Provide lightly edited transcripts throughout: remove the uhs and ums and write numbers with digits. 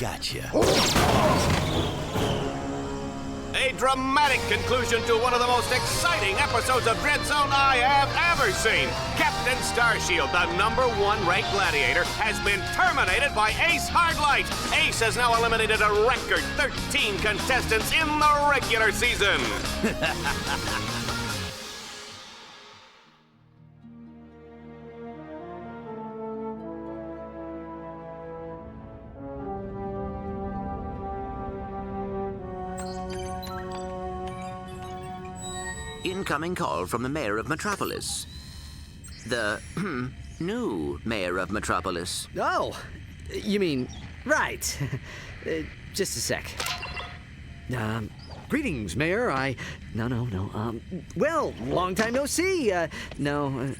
Gotcha. A dramatic conclusion to one of the most exciting episodes of Dread Zone I have ever seen. Captain Starshield, the #1 ranked gladiator, has been terminated by Ace Hardlight. Ace has now eliminated a record 13 contestants in the regular season. Incoming call from the mayor of Metropolis. The new mayor of Metropolis. Oh, you mean, right. Just a sec. Greetings, Mayor. No. Well, long time no see. No.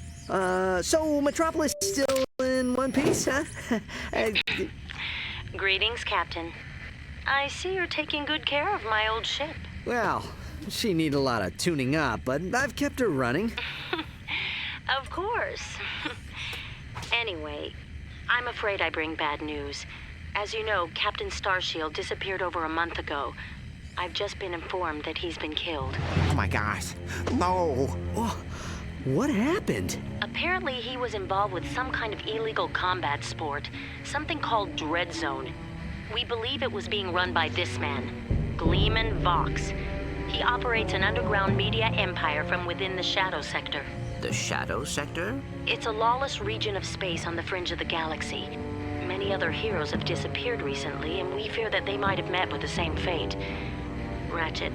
So Metropolis still in one piece, huh? Greetings, Captain. I see you're taking good care of my old ship. Well, she needs a lot of tuning up, but I've kept her running. Of course. Anyway, I'm afraid I bring bad news. As you know, Captain Starshield disappeared over a month ago. I've just been informed that he's been killed. Oh my gosh. No. Oh, what happened? Apparently, he was involved with some kind of illegal combat sport, something called Dread Zone. We believe it was being run by this man, Gleeman Vox. He operates an underground media empire from within the Shadow Sector. The Shadow Sector? It's a lawless region of space on the fringe of the galaxy. Many other heroes have disappeared recently, and we fear that they might have met with the same fate. Ratchet,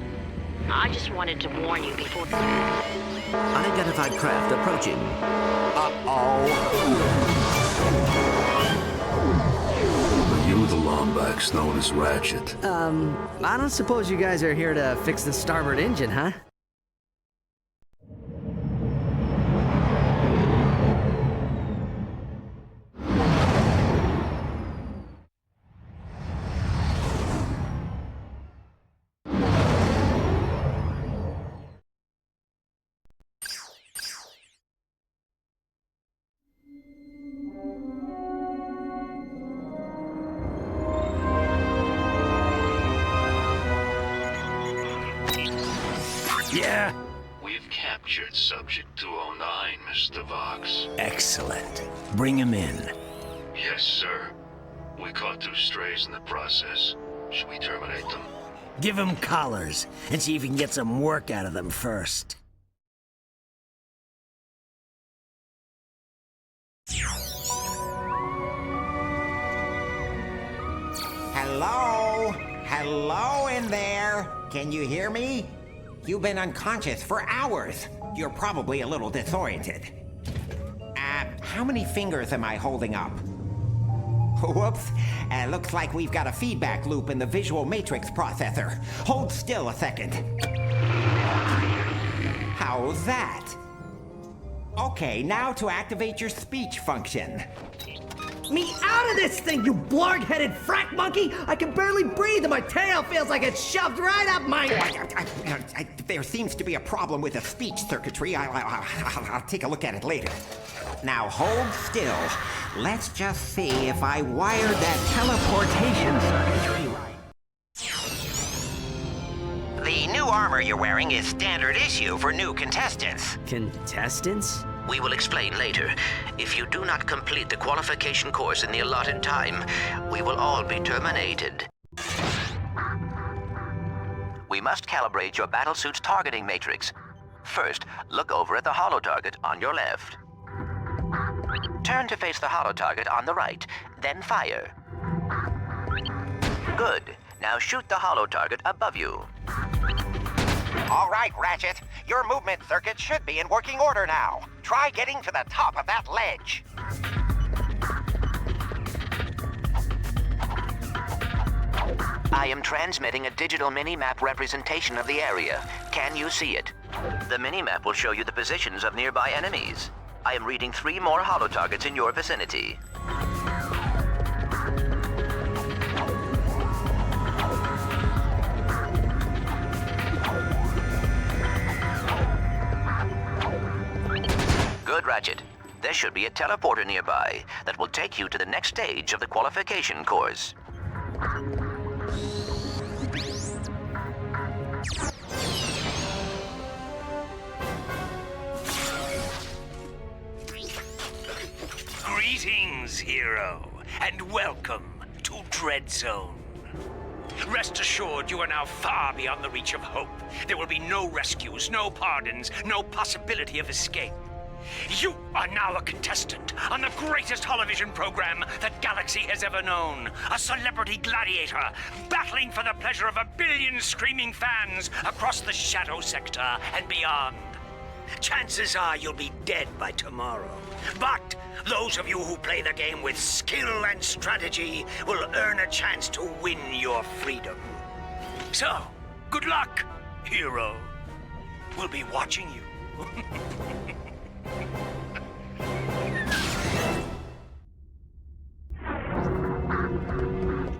I just wanted to warn you before... Unidentified craft approaching. You the Lombax known as Ratchet. I don't suppose you guys are here to fix the starboard engine, huh? Yeah? We've captured Subject 209, Mr. Vox. Excellent. Bring him in. Yes, sir. We caught 2 strays in the process. Should we terminate them? Give him collars and see if you can get some work out of them first. Hello? Hello in there? Can you hear me? You've been unconscious for hours. You're probably a little disoriented. How many fingers am I holding up? Whoops. Looks like we've got a feedback loop in the visual matrix processor. Hold still a second. How's that? Okay, now to activate your speech function. Me out of this thing, you blarg-headed frack monkey! I can barely breathe and my tail feels like it's shoved right up my... There seems to be a problem with the speech circuitry. I'll take a look at it later. Now hold still. Let's just see if I wired that teleportation circuitry right. The new armor you're wearing is standard issue for new contestants. Contestants? We will explain later. If you do not complete the qualification course in the allotted time, we will all be terminated. We must calibrate your battlesuit's targeting matrix. First, look over at the holo target on your left. Turn to face the holo target on the right, then fire. Good. Now shoot the holo target above you. All right, Ratchet. Your movement circuit should be in working order now. Try getting to the top of that ledge. I am transmitting a digital mini-map representation of the area. Can you see it? The mini-map will show you the positions of nearby enemies. I am reading 3 more holo targets in your vicinity. Good, Ratchet. There should be a teleporter nearby that will take you to the next stage of the qualification course. Greetings, hero, and welcome to Dread Zone. Rest assured, you are now far beyond the reach of hope. There will be no rescues, no pardons, no possibility of escape. You are now a contestant on the greatest holovision program that Galaxy has ever known. A celebrity gladiator, battling for the pleasure of 1 billion screaming fans across the Shadow Sector and beyond. Chances are you'll be dead by tomorrow. But those of you who play the game with skill and strategy will earn a chance to win your freedom. So, good luck, hero. We'll be watching you.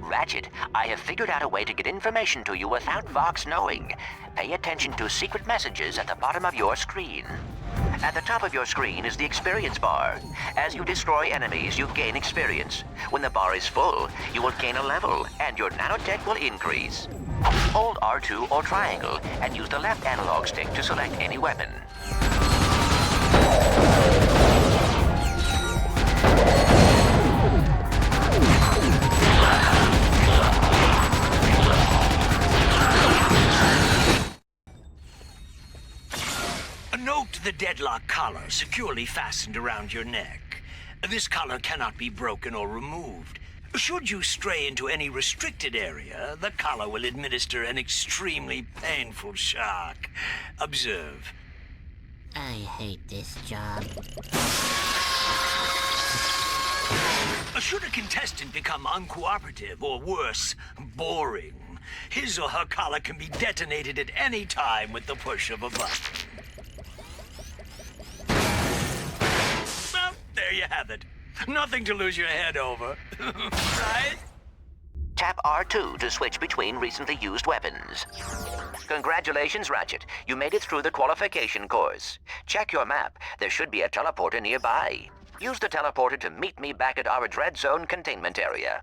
Ratchet, I have figured out a way to get information to you without Vox knowing. Pay attention to secret messages at the bottom of your screen. At the top of your screen is the experience bar. As you destroy enemies, you gain experience. When the bar is full, you will gain a level, and your nanotech will increase. Hold R2 or triangle, and use the left analog stick to select any weapon. Note the deadlock collar securely fastened around your neck. This collar cannot be broken or removed. Should you stray into any restricted area, the collar will administer an extremely painful shock. Observe. I hate this job. Should a contestant become uncooperative or worse, boring, his or her collar can be detonated at any time with the push of a button. Well, there you have it. Nothing to lose your head over, right? Tap R2 to switch between recently used weapons. Congratulations, Ratchet. You made it through the qualification course. Check your map. There should be a teleporter nearby. Use the teleporter to meet me back at our Dread Zone containment area.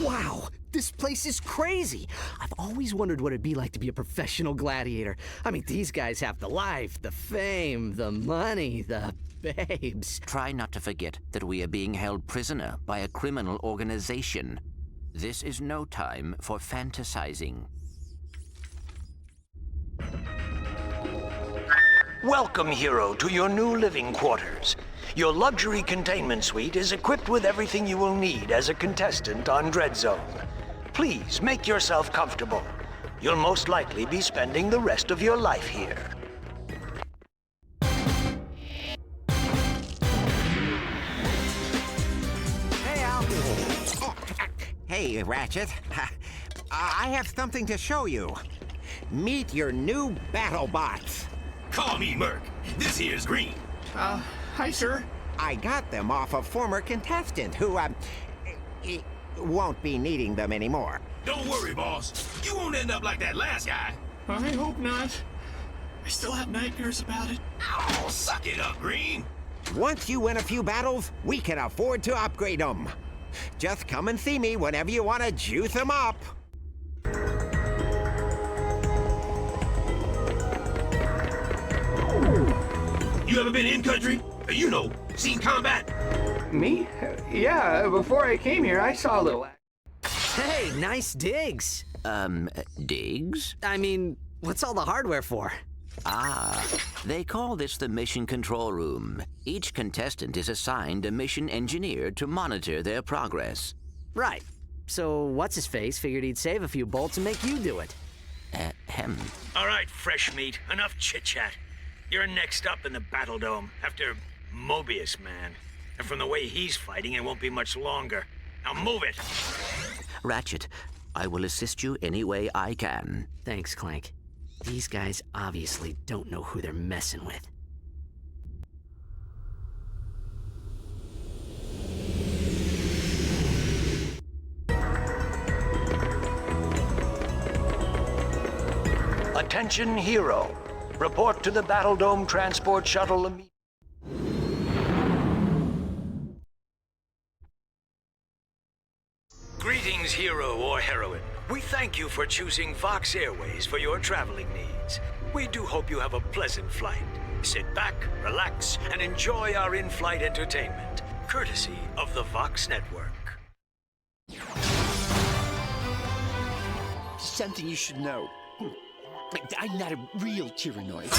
Wow, this place is crazy. I've always wondered what it'd be like to be a professional gladiator. I mean, these guys have the life, the fame, the money, the babes. Try not to forget that we are being held prisoner by a criminal organization. This is no time for fantasizing. Welcome, hero, to your new living quarters. Your luxury containment suite is equipped with everything you will need as a contestant on Dread Zone. Please make yourself comfortable. You'll most likely be spending the rest of your life here. Hey, Al. Hey, Ratchet. I have something to show you. Meet your new battle bots. Call me Merc. This here's Green. Hi, sir. I got them off a former contestant who, won't be needing them anymore. Don't worry, boss. You won't end up like that last guy. I hope not. I still have nightmares about it. Oh, suck it up, Green. Once you win a few battles, we can afford to upgrade them. Just come and see me whenever you want to juice them up. You ever been in country? You know, seen combat? Me? Yeah, before I came here, I saw a little. Hey, nice digs. Digs? I mean, what's all the hardware for? Ah, they call this the mission control room. Each contestant is assigned a mission engineer to monitor their progress. Right. So what's-his-face figured he'd save a few bolts and make you do it. All right, fresh meat. Enough chit-chat. You're next up in the Battle Dome after Mobius Man. And from the way he's fighting, it won't be much longer. Now move it! Ratchet, I will assist you any way I can. Thanks, Clank. These guys obviously don't know who they're messing with. Attention, Hero. Report to the Battle Dome Transport Shuttle immediately. Greetings, hero or heroine. We thank you for choosing Vox Airways for your traveling needs. We do hope you have a pleasant flight. Sit back, relax, and enjoy our in-flight entertainment, courtesy of the Vox Network. Something you should know. I'm not a real tyrannoid.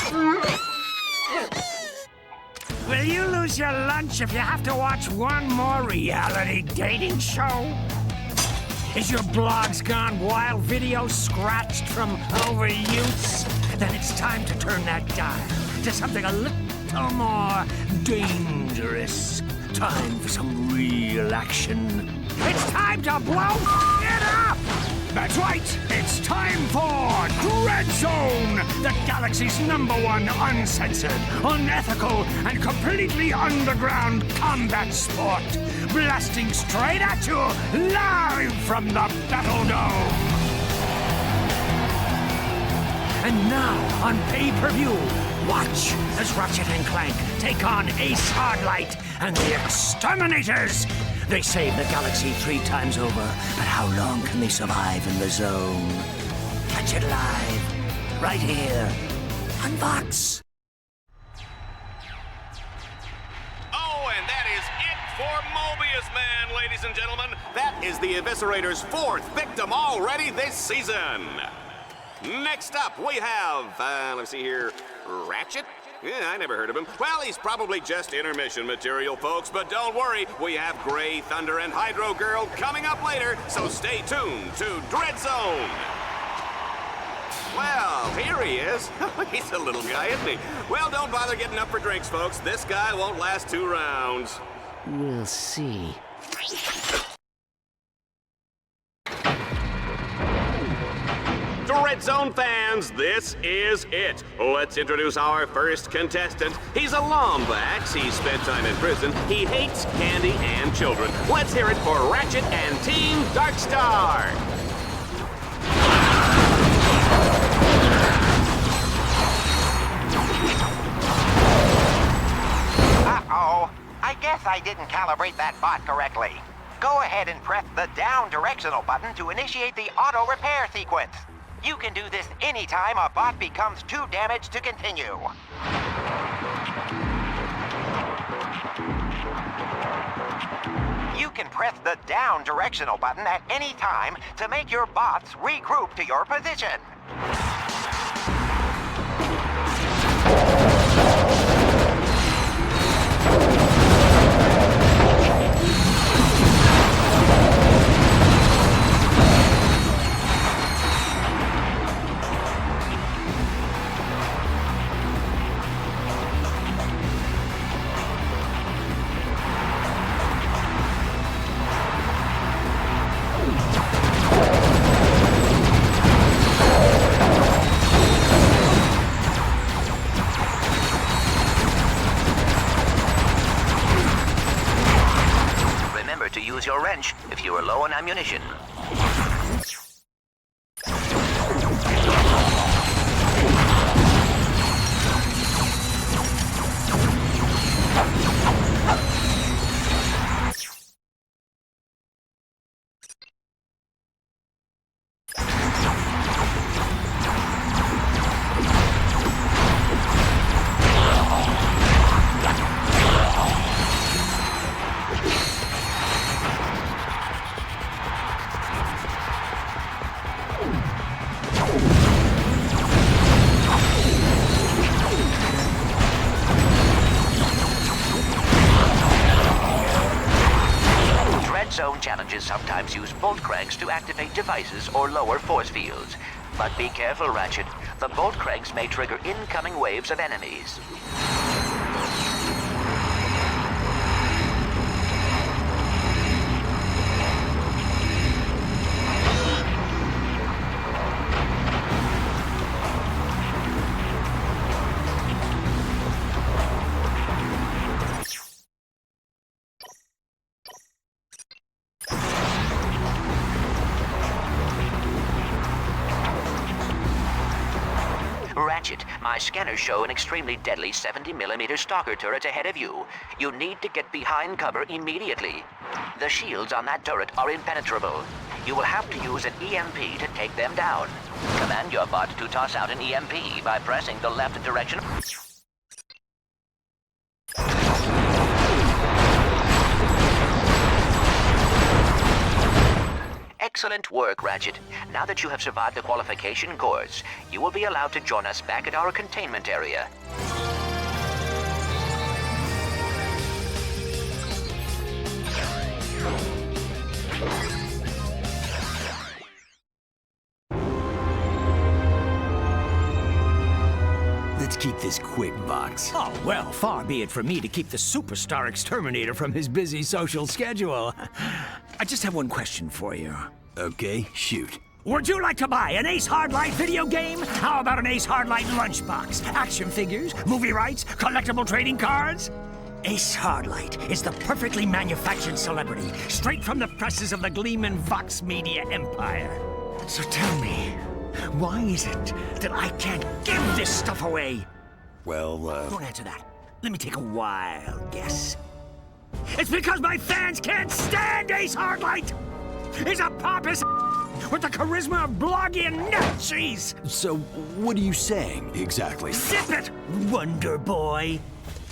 Will you lose your lunch if you have to watch one more reality dating show? Is your blogs gone wild, videos scratched from overuse? Then it's time to turn that dial to something a little more dangerous. Time for some real action. It's time to blow it up! That's right, it's time for Dread Zone, the galaxy's #1 uncensored, unethical, and completely underground combat sport. Blasting straight at you, live from the Battle Dome. And now, on pay-per-view, watch as Ratchet and Clank take on Ace Hardlight and the Exterminators. They save the galaxy 3 times over, but how long can they survive in the zone? Catch it live, right here, on Vox. Oh, and that is it for Mobius Man, ladies and gentlemen. That is the Eviscerator's 4th victim already this season. Next up, we have, let's see here, Ratchet? Yeah, I never heard of him. Well, he's probably just intermission material, folks, but don't worry, we have Grey Thunder and Hydro Girl coming up later, so stay tuned to Dread Zone. Well, here he is. He's a little guy, isn't he? Well, don't bother getting up for drinks, folks. This guy won't last 2 rounds. We'll see. Dread Zone fans, this is it. Let's introduce our first contestant. He's a Lombax. He spent time in prison. He hates candy and children. Let's hear it for Ratchet and Team Darkstar. Uh-oh. I guess I didn't calibrate that bot correctly. Go ahead and press the down directional button to initiate the auto repair sequence. You can do this anytime a bot becomes too damaged to continue. You can press the down directional button at any time to make your bots regroup to your position. Use your wrench if you are low on ammunition. Zone challenges sometimes use bolt cranks to activate devices or lower force fields. But be careful, Ratchet. The bolt cranks may trigger incoming waves of enemies. Ratchet, my scanners show an extremely deadly 70mm stalker turret ahead of you. You need to get behind cover immediately. The shields on that turret are impenetrable. You will have to use an EMP to take them down. Command your bot to toss out an EMP by pressing the left direction. Excellent work, Ratchet. Now that you have survived the qualification course, you will be allowed to join us back at our containment area. Let's keep this quick, Vox. Oh, well, far be it from me to keep the superstar exterminator from his busy social schedule. I just have one question for you. Okay, shoot. Would you like to buy an Ace Hardlight video game? How about an Ace Hardlight lunchbox? Action figures, movie rights, collectible trading cards? Ace Hardlight is the perfectly manufactured celebrity, straight from the presses of the Gleeman Vox Media empire. So tell me, why is it that I can't give this stuff away? Well, Don't answer that. Let me take a wild guess. It's because my fans can't stand Ace Hardlight! He's a pompous with the charisma of blogging nut cheese! so what are you saying, exactly? Zip it, Wonder Boy!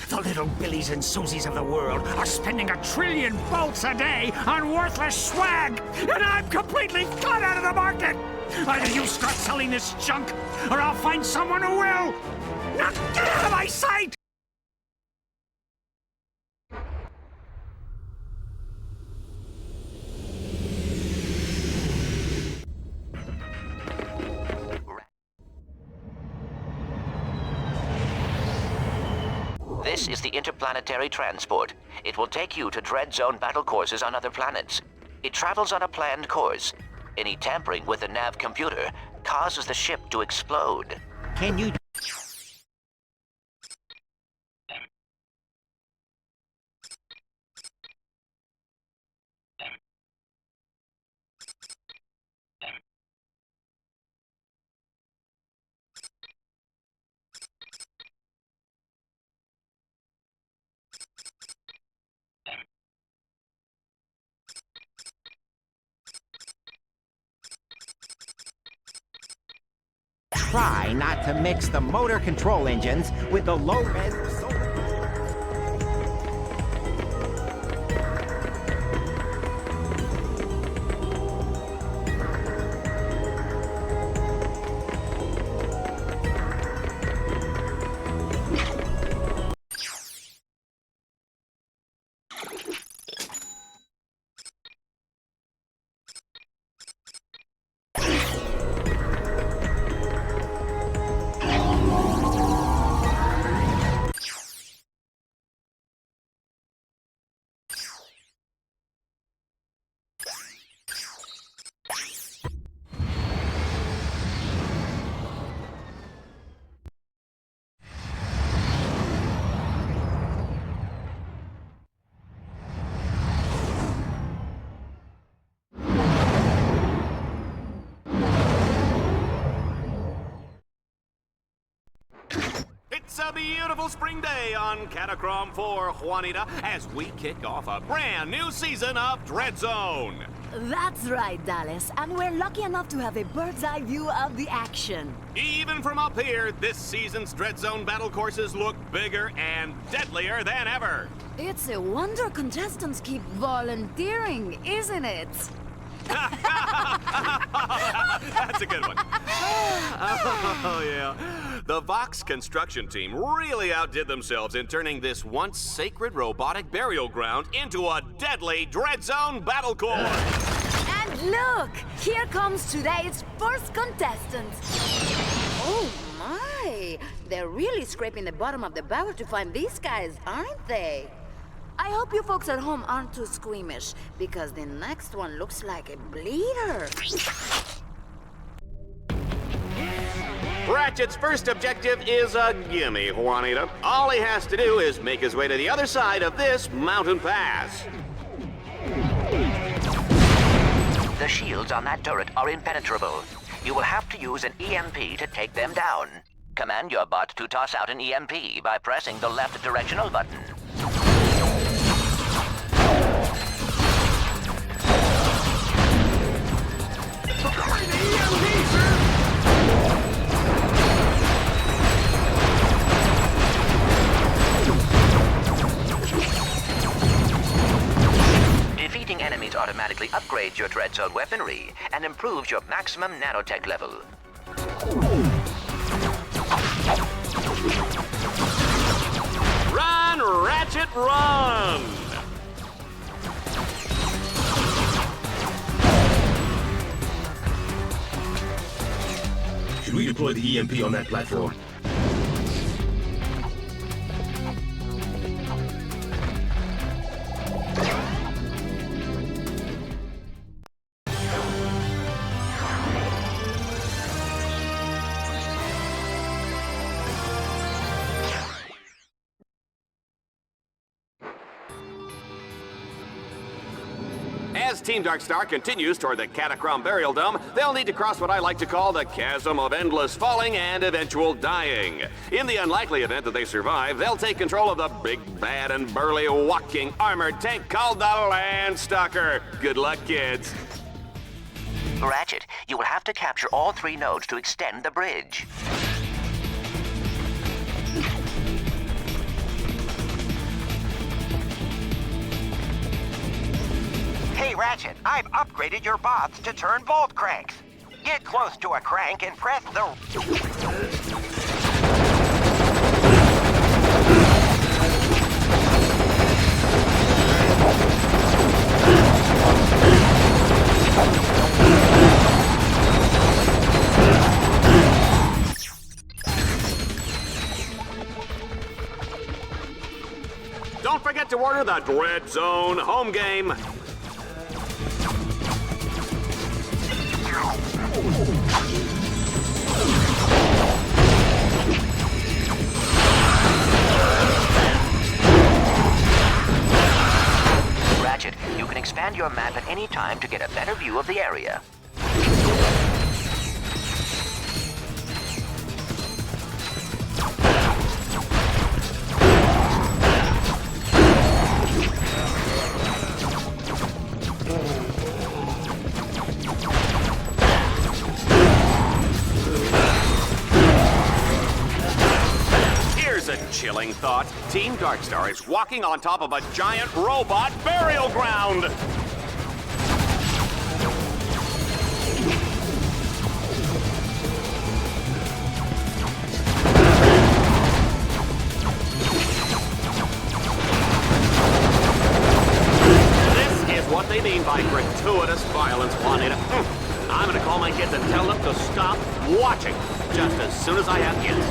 The little Billies and Susies of the world are spending 1 trillion bolts a day on worthless swag, and I'm completely cut out of the market! Either you start selling this junk, or I'll find someone who will! Now get out of my sight! This is the interplanetary transport. It will take you to Dread Zone battle courses on other planets. It travels on a planned course. Any tampering with the nav computer causes the ship to explode. Can you... Try not to mix the motor control engines with the low-res... It's a beautiful spring day on Catacrom 4, Juanita, as we kick off a brand new season of Dread Zone. That's right, Dallas, and we're lucky enough to have a bird's eye view of the action. Even from up here, this season's Dread Zone battle courses look bigger and deadlier than ever. It's a wonder contestants keep volunteering, isn't it? That's a good one. Oh, yeah. The Vox construction team really outdid themselves in turning this once sacred robotic burial ground into a deadly Dread Zone battle course. And look, here comes today's first contestant. Oh my, they're really scraping the bottom of the barrel to find these guys, aren't they? I hope you folks at home aren't too squeamish, because the next one looks like a bleeder. Ratchet's first objective is a gimme, Juanita. All he has to do is make his way to the other side of this mountain pass. The shields on that turret are impenetrable. You will have to use an EMP to take them down. Command your bot to toss out an EMP by pressing the left directional button. Defeating enemies automatically upgrades your Dread Zone weaponry and improves your maximum nanotech level. Run, Ratchet, run! Should we deploy the EMP on that platform? As Team Darkstar continues toward the Catacrom Burial Dome, they'll need to cross what I like to call the chasm of endless falling and eventual dying. In the unlikely event that they survive, they'll take control of the big, bad, and burly walking armored tank called the Landstalker. Good luck, kids. Ratchet, you will have to capture all 3 nodes to extend the bridge. Hey, Ratchet, I've upgraded your bots to turn bolt cranks. Get close to a crank and press the... Don't forget to order the Dread Zone home game. Ratchet, you can expand your map at any time to get a better view of the area. Here's a chilling thought. Team Darkstar is walking on top of a giant robot burial ground. This is what they mean by gratuitous violence, Juanita. I'm gonna call my kids and tell them to stop watching just as soon as I have kids.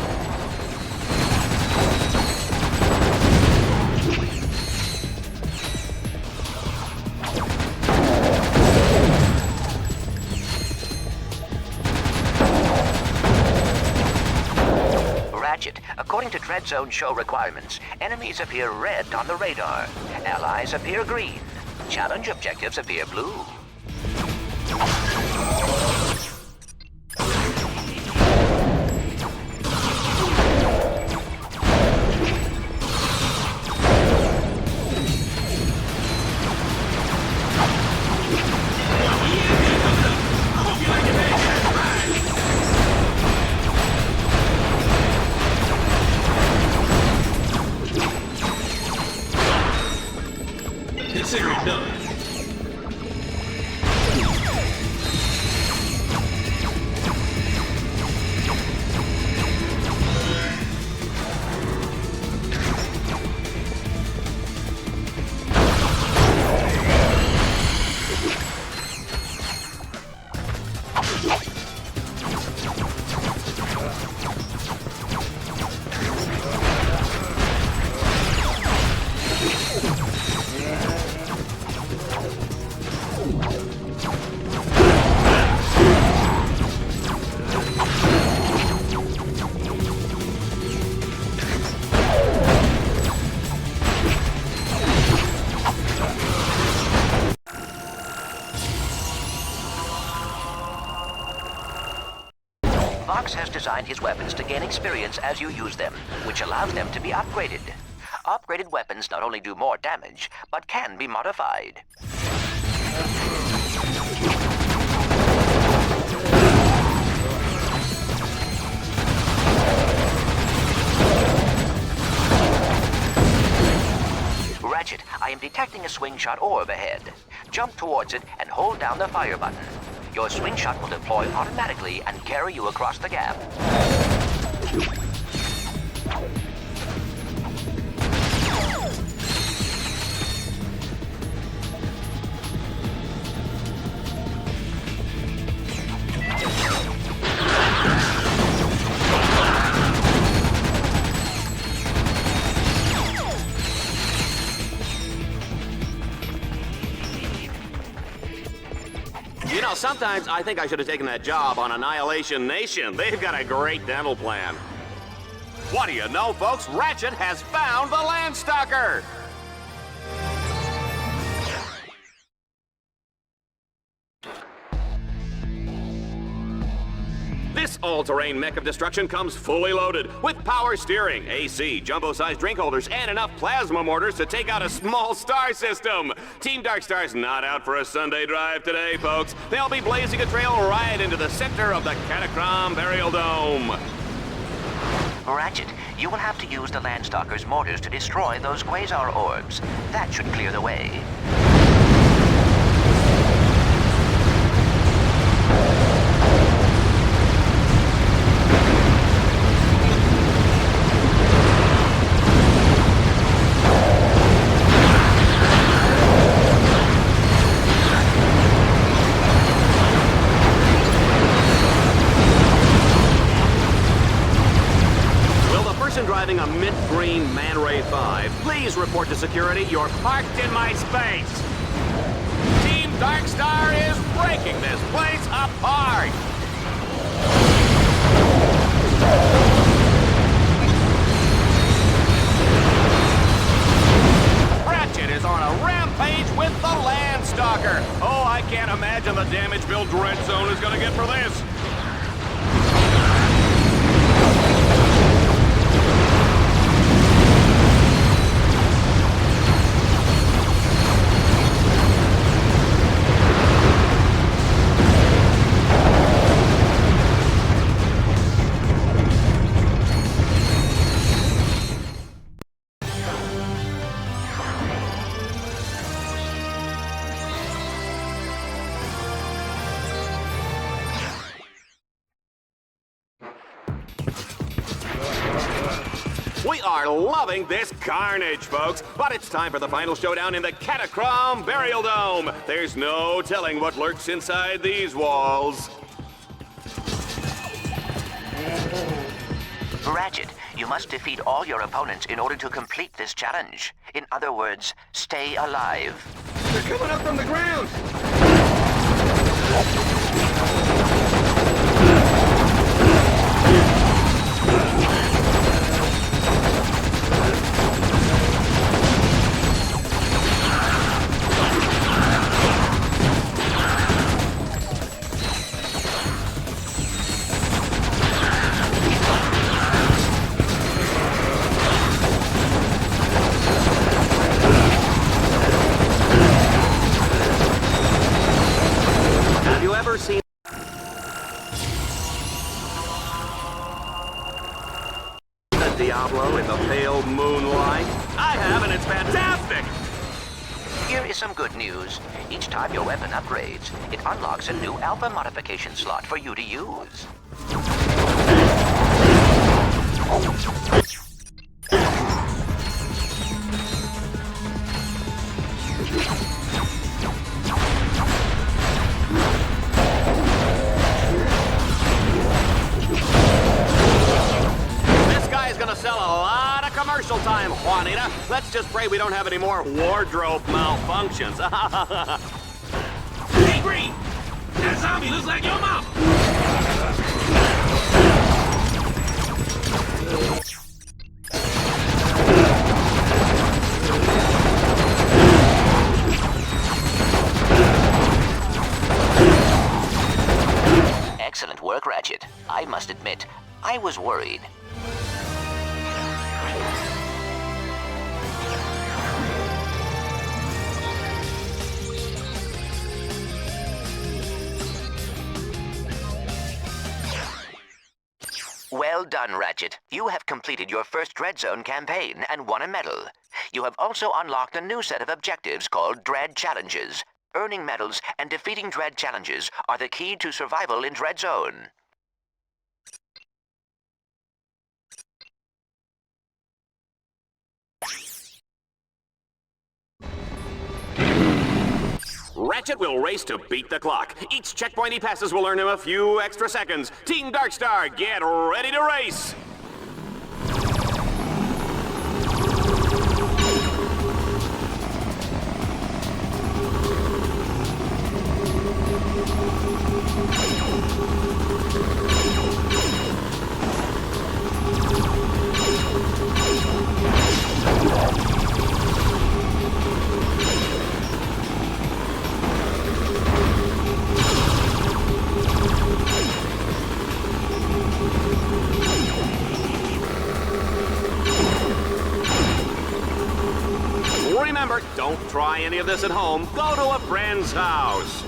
Ratchet, according to Dread Zone show requirements, enemies appear red on the radar. Allies appear green. Challenge objectives appear blue. Consider it done. Vox has designed his weapons to gain experience as you use them, which allows them to be upgraded. Upgraded weapons not only do more damage, but can be modified. Ratchet, I am detecting a swing shot orb ahead. Jump towards it and hold down the fire button. Your swing shot will deploy automatically and carry you across the gap. You know, sometimes I think I should have taken that job on Annihilation Nation. They've got a great dental plan. What do you know, folks? Ratchet has found the Landstalker! This all-terrain mech of destruction comes fully loaded with power steering, AC, jumbo-sized drink holders, and enough plasma mortars to take out a small star system. Team Darkstar's not out for a Sunday drive today, folks. They'll be blazing a trail right into the center of the Catacrom Burial Dome. Ratchet, you will have to use the Landstalker's mortars to destroy those quasar orbs. That should clear the way. Driving a mint green Man Ray 5, please report to security. You're parked in my space. Team Darkstar is breaking this place apart. Ratchet is on a rampage with the Landstalker. Oh, I can't imagine the damage Bill Dread Zone is going to get for this. We are loving this carnage, folks, but it's time for the final showdown in the Catacrom Burial Dome. There's no telling what lurks inside these walls. Ratchet, you must defeat all your opponents in order to complete this challenge. In other words, stay alive. They're coming up from the ground! Seen the Diablo in the pale moonlight? I have, and it's fantastic! Here is some good news. Each time your weapon upgrades, it unlocks a new alpha modification slot for you to use. Sell a lot of commercial time, Juanita. Let's just pray we don't have any more wardrobe malfunctions. Hey, Green! That zombie looks like your mom! Excellent work, Ratchet. I must admit, I was worried. Well done, Ratchet. You have completed your first Dread Zone campaign and won a medal. You have also unlocked a new set of objectives called Dread Challenges. Earning medals and defeating Dread Challenges are the key to survival in Dread Zone. Ratchet will race to beat the clock. Each checkpoint he passes will earn him a few extra seconds. Team Darkstar, get ready to race! Remember, don't try any of this at home. Go to a friend's house.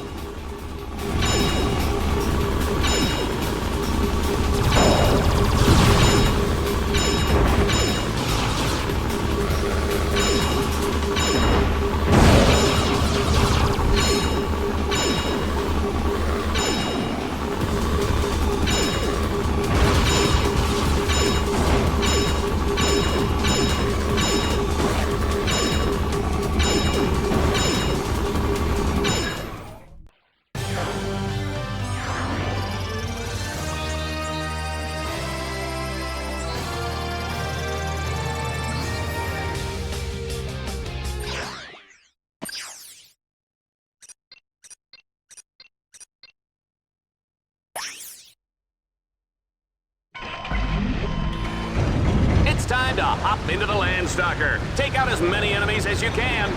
Time to hop into the Landstalker. Take out as many enemies as you can.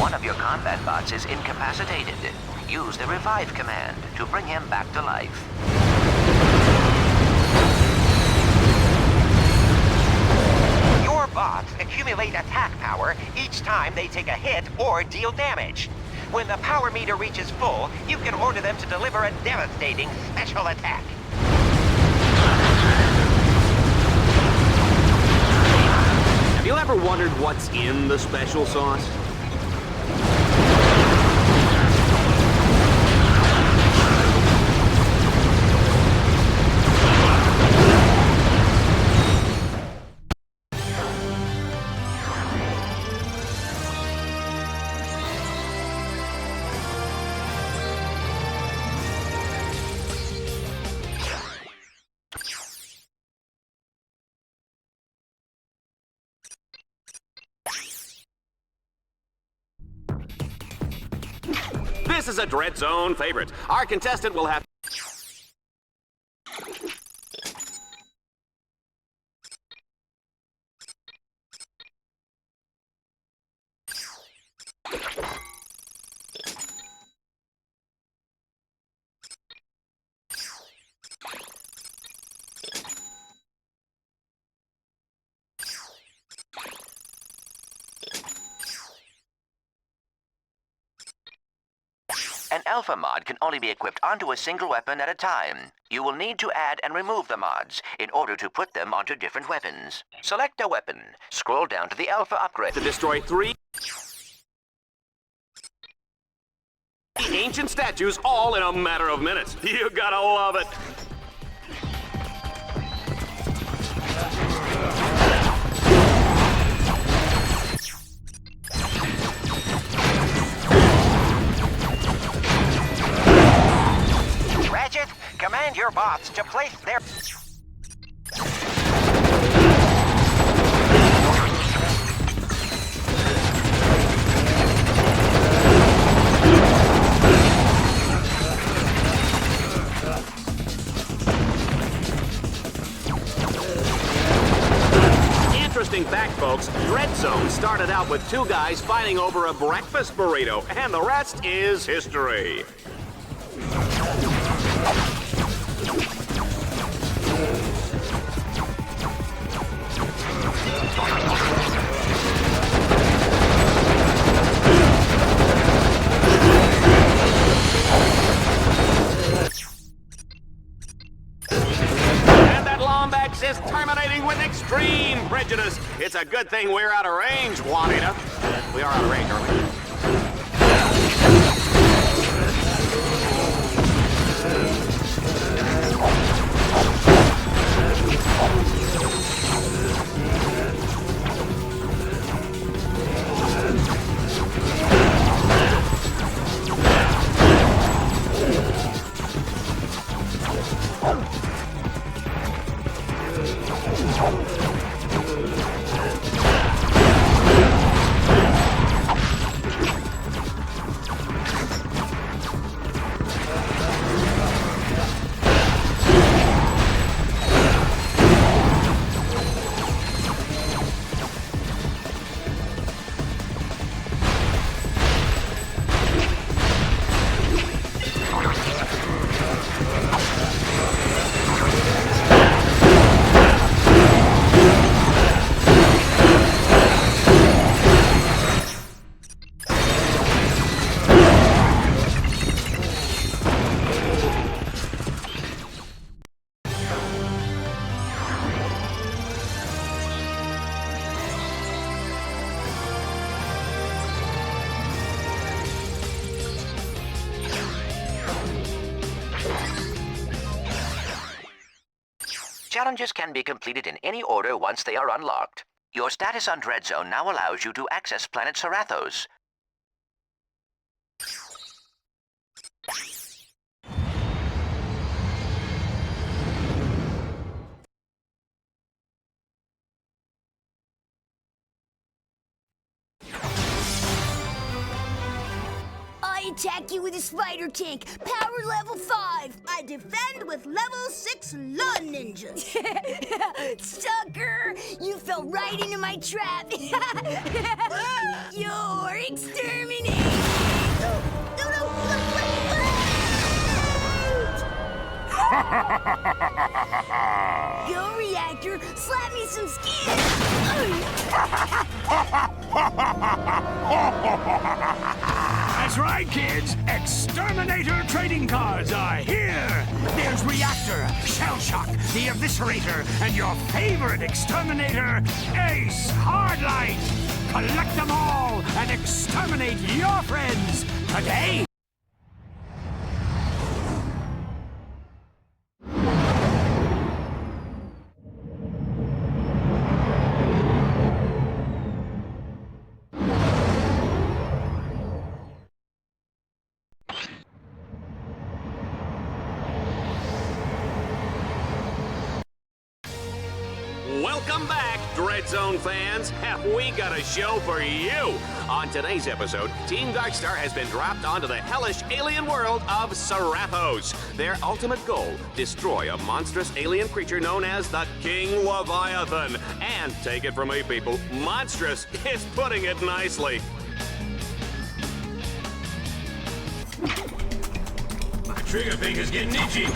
One of your combat bots is incapacitated. Use the revive command to bring him back to life. Your bots accumulate attack power each time they take a hit or deal damage. When the power meter reaches full, you can order them to deliver a devastating special attack. Have you ever wondered what's in the special sauce? This is a Dread Zone favorite. Our contestant will have... An alpha mod can only be equipped onto a single weapon at a time. You will need to add and remove the mods in order to put them onto different weapons. Select a weapon. Scroll down to the alpha upgrade. To destroy 3 ancient statues all in a matter of minutes. You gotta love it. Ratchet, command your bots to place their... Zone started out with two guys fighting over a breakfast burrito, and the rest is history. Is terminating with extreme prejudice. It's a good thing we're out of range, Juanita. We are out of range, aren't we? Challenges can be completed in any order once they are unlocked. Your status on Dread Zone now allows you to access planet Serathos. I attack you with a spider tank, power level 5. I defend with level 6 lawn ninjas. Sucker! You fell right into my trap. You're exterminated. No, Go, Reactor, slap me some skin. That's right, kids. Exterminator trading cards are here. There's Reactor, Shell Shock, the Eviscerator, and your favorite exterminator, Ace Hardlight. Collect them all and exterminate your friends today. Welcome back, Dread Zone fans. Have we got a show for you? On today's episode, Team Darkstar has been dropped onto the hellish alien world of Serathos. Their ultimate goal, destroy a monstrous alien creature known as the King Leviathan. And take it from me, people, monstrous is putting it nicely. My trigger finger's getting itchy.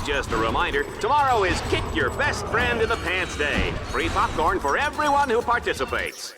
Just a reminder, tomorrow is Kick Your Best Friend in the Pants Day. Free popcorn for everyone who participates.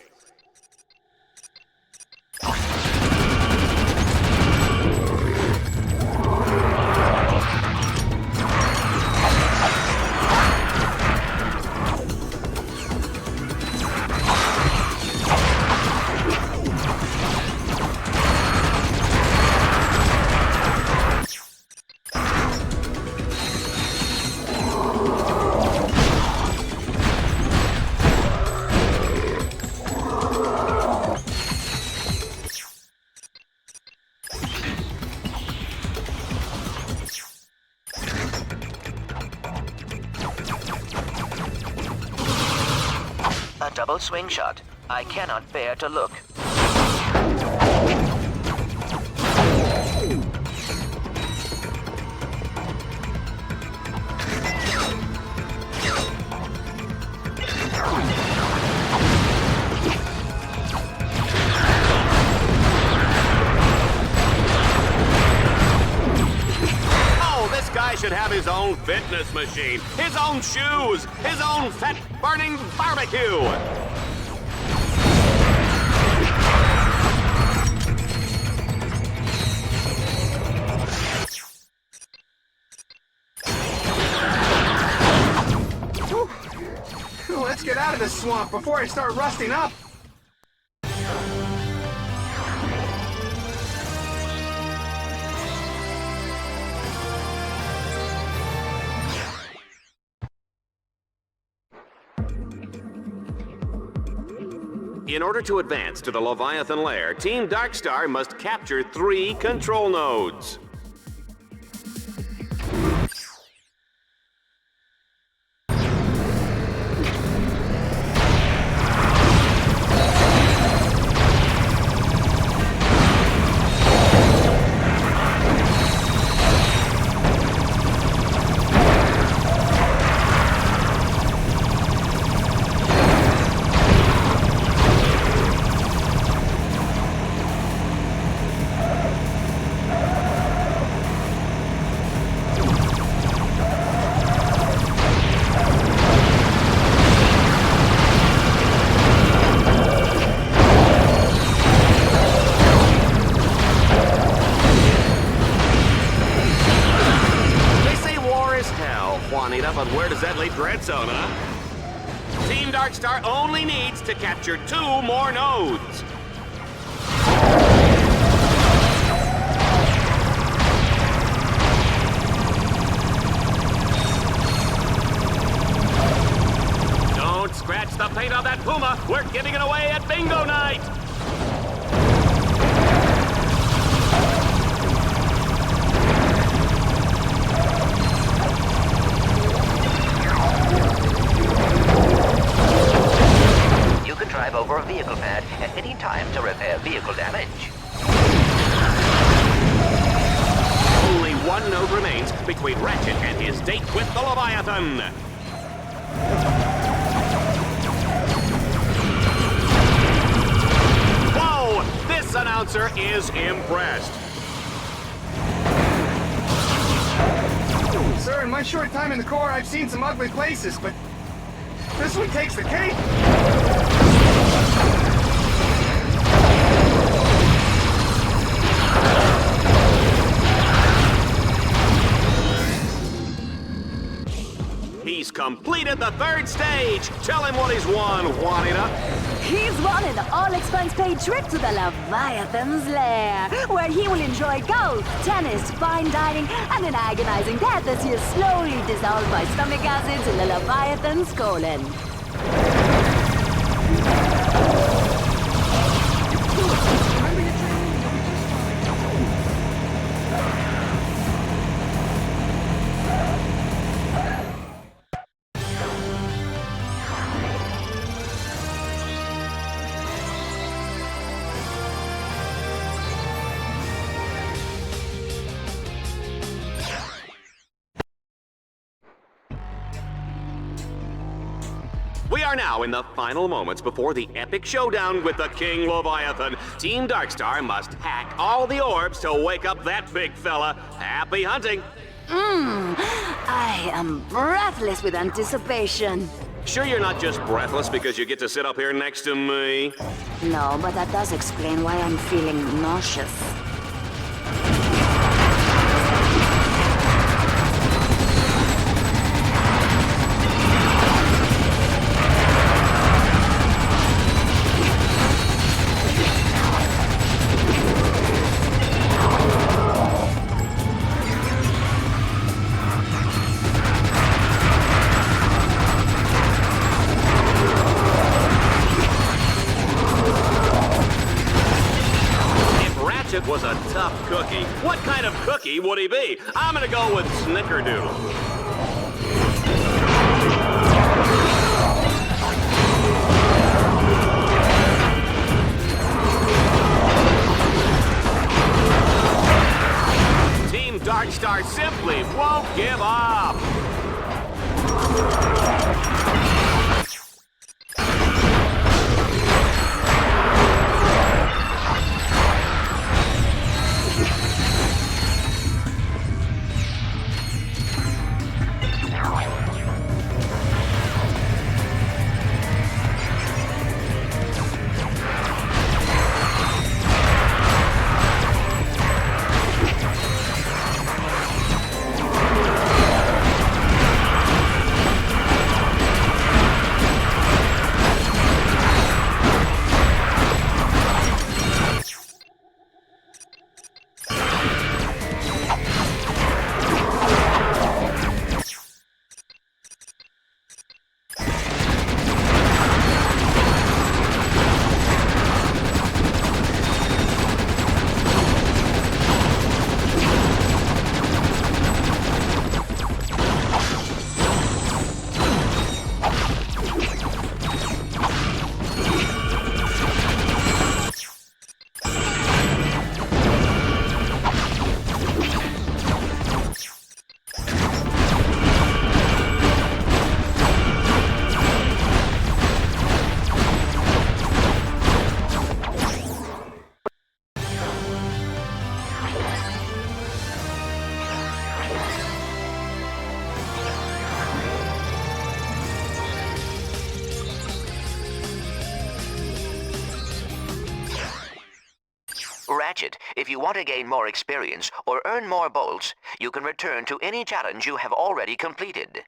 double swing shot. I cannot bear to look. Should have his own fitness machine, his own shoes, his own fat-burning barbecue. Whew. Let's get out of this swamp before I start rusting up. In order to advance to the Leviathan lair, Team Darkstar must capture 3 control nodes. But where does that leave Dreadzone, huh? Team Darkstar only needs to capture 2 more nodes. Don't scratch the paint on that Puma. We're giving it away at Bingo Night. Drive over a vehicle pad at any time to repair vehicle damage. Only 1 node remains between Ratchet and his date with the Leviathan. Whoa! This announcer is impressed. Sir, in my short time in the Corps, I've seen some ugly places, but this one takes the cake. He's completed the 3rd stage. Tell him what he's won, Juanita. He's won an all-expense-paid trip to the Leviathan's lair, where he will enjoy golf, tennis, fine dining, and an agonizing death as he is slowly dissolved by stomach acids in the Leviathan's colon. We are now in the final moments before the epic showdown with the King Leviathan. Team Darkstar must hack all the orbs to wake up that big fella. Happy hunting! I am breathless with anticipation. Sure you're not just breathless because you get to sit up here next to me? No, but that does explain why I'm feeling nauseous. Ratchet was a tough cookie. What kind of cookie would he be? I'm gonna go with Snickerdoodle. star simply won't give up. Ratchet, if you want to gain more experience or earn more bolts, you can return to any challenge you have already completed.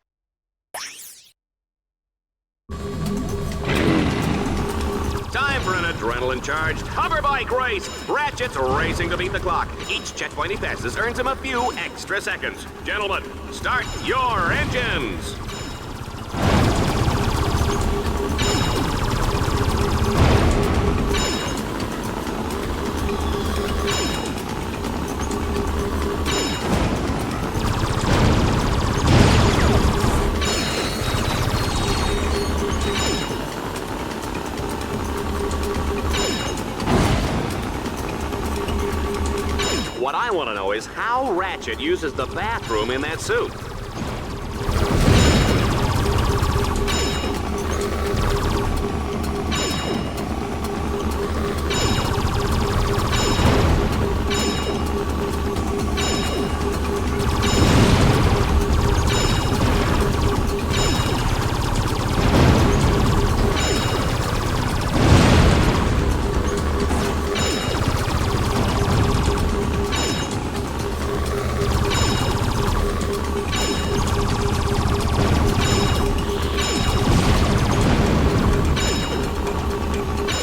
Time for an adrenaline charged hover bike race. Ratchet's racing to beat the clock. Each checkpoint he passes earns him a few extra seconds. Gentlemen, start your engines. What I want to know is how Ratchet uses the bathroom in that suit.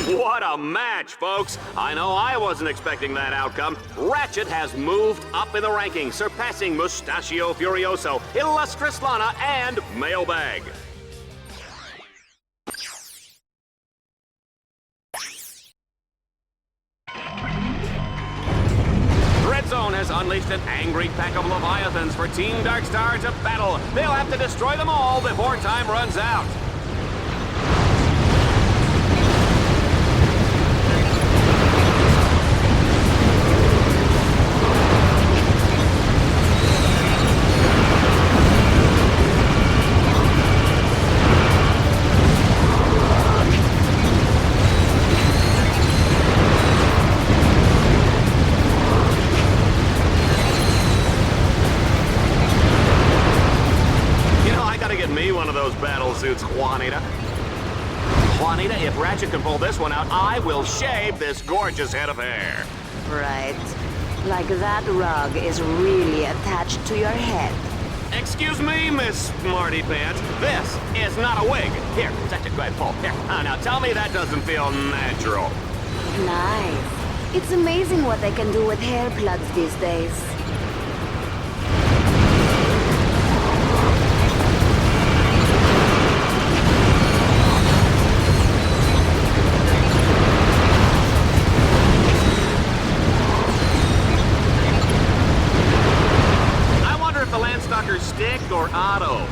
What a match, folks! I know I wasn't expecting that outcome. Ratchet has moved up in the rankings, surpassing Mustachio Furioso, Illustrious Lana, and Mailbag. Red Zone has unleashed an angry pack of Leviathans for Team Darkstar to battle. They'll have to destroy them all before time runs out. Suits, Juanita. Juanita, if Ratchet can pull this one out, I will shave this gorgeous head of hair. Right. Like that rug is really attached to your head. Excuse me, Miss Smarty Pants. This is not a wig. Here, touch it. Go ahead, pull. Here. Now tell me that doesn't feel natural. Nice. It's amazing what they can do with hair plugs these days. Stick or auto?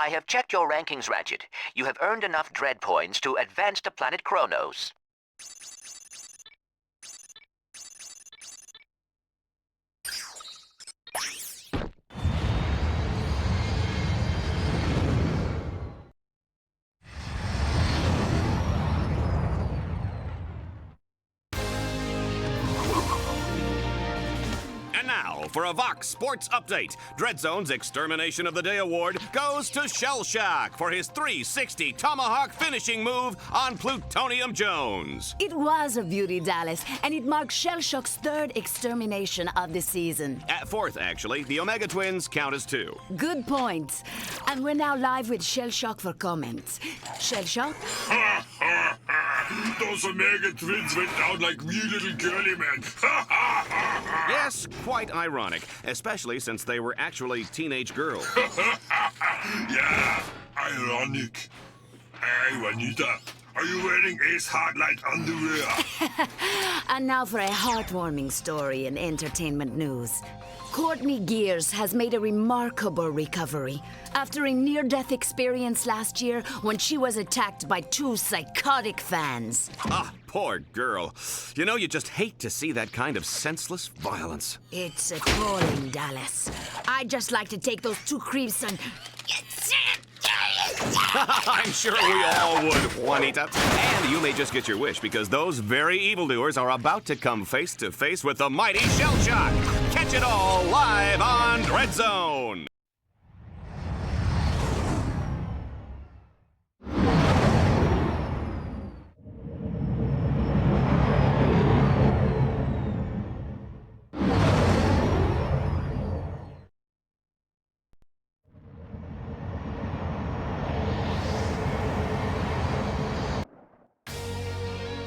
I have checked your rankings, Ratchet. You have earned enough dread points to advance to planet Kronos. And now, for a Vox Sports Update, Dreadzone's Extermination of the Day award goes to Shell Shock for his 360 Tomahawk finishing move on Plutonium Jones. It was a beauty, Dallas, and it marks Shell Shock's third extermination of the season. At fourth, actually, the Omega Twins count as 2. Good point. And we're now live with Shell Shock for comments. Shell Shock? Those Omega Twins went down like real little girly men. Yes, quite ironic, especially since they were actually teenage girls. Yeah, ironic. Hey, Juanita, are you wearing Ace Hardlight underwear? And now for a heartwarming story in entertainment news. Courtney Gears has made a remarkable recovery after a near-death experience last year when she was attacked by 2 psychotic fans. Ah, poor girl. You know, you just hate to see that kind of senseless violence. It's appalling, Dallas. I'd just like to take those 2 creeps and... I'm sure we all would, Juanita. And you may just get your wish, because those very evildoers are about to come face to face with the mighty Shell Shock. Catch it all live on Dreadzone.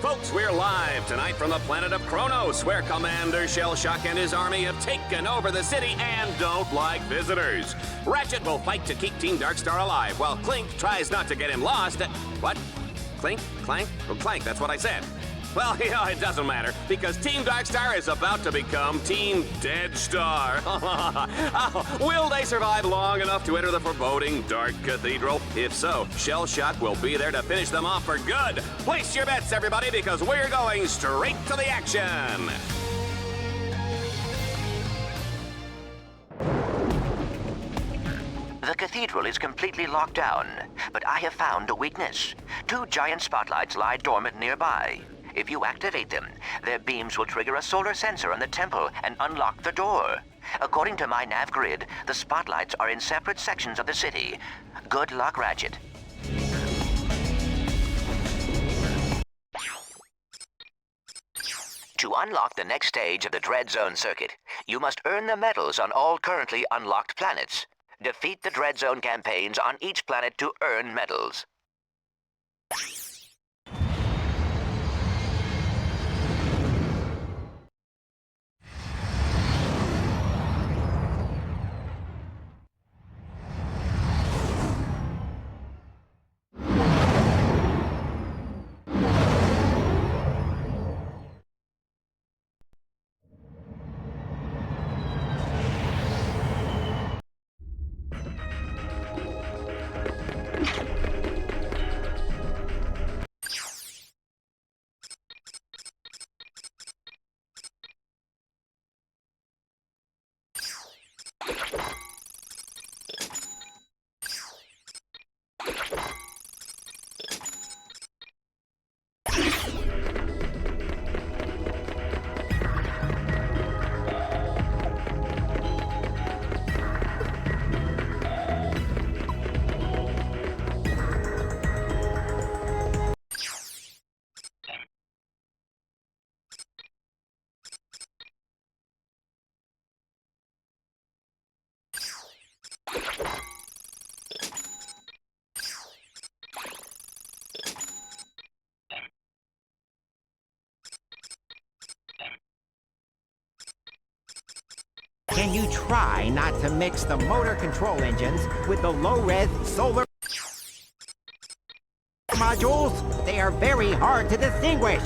Folks, we're live tonight from the planet of Kronos, where Commander Shell Shock and his army have taken over the city and don't like visitors. Ratchet will fight to keep Team Darkstar alive, while Clink tries not to get him lost. What? Clink? Clank? Oh, Clank, that's what I said. Well, you know, it doesn't matter, because Team Darkstar is about to become Team Deadstar. Will they survive long enough to enter the foreboding Dark Cathedral? If so, Shell Shock will be there to finish them off for good. Place your bets, everybody, because we're going straight to the action. The cathedral is completely locked down, but I have found a weakness. 2 giant spotlights lie dormant nearby. If you activate them, their beams will trigger a solar sensor on the temple and unlock the door. According to my nav grid, the spotlights are in separate sections of the city. Good luck, Ratchet. To unlock the next stage of the Dread Zone circuit, you must earn the medals on all currently unlocked planets. Defeat the Dread Zone campaigns on each planet to earn medals. Can you try not to mix the motor control engines with the low-res solar modules? They are very hard to distinguish.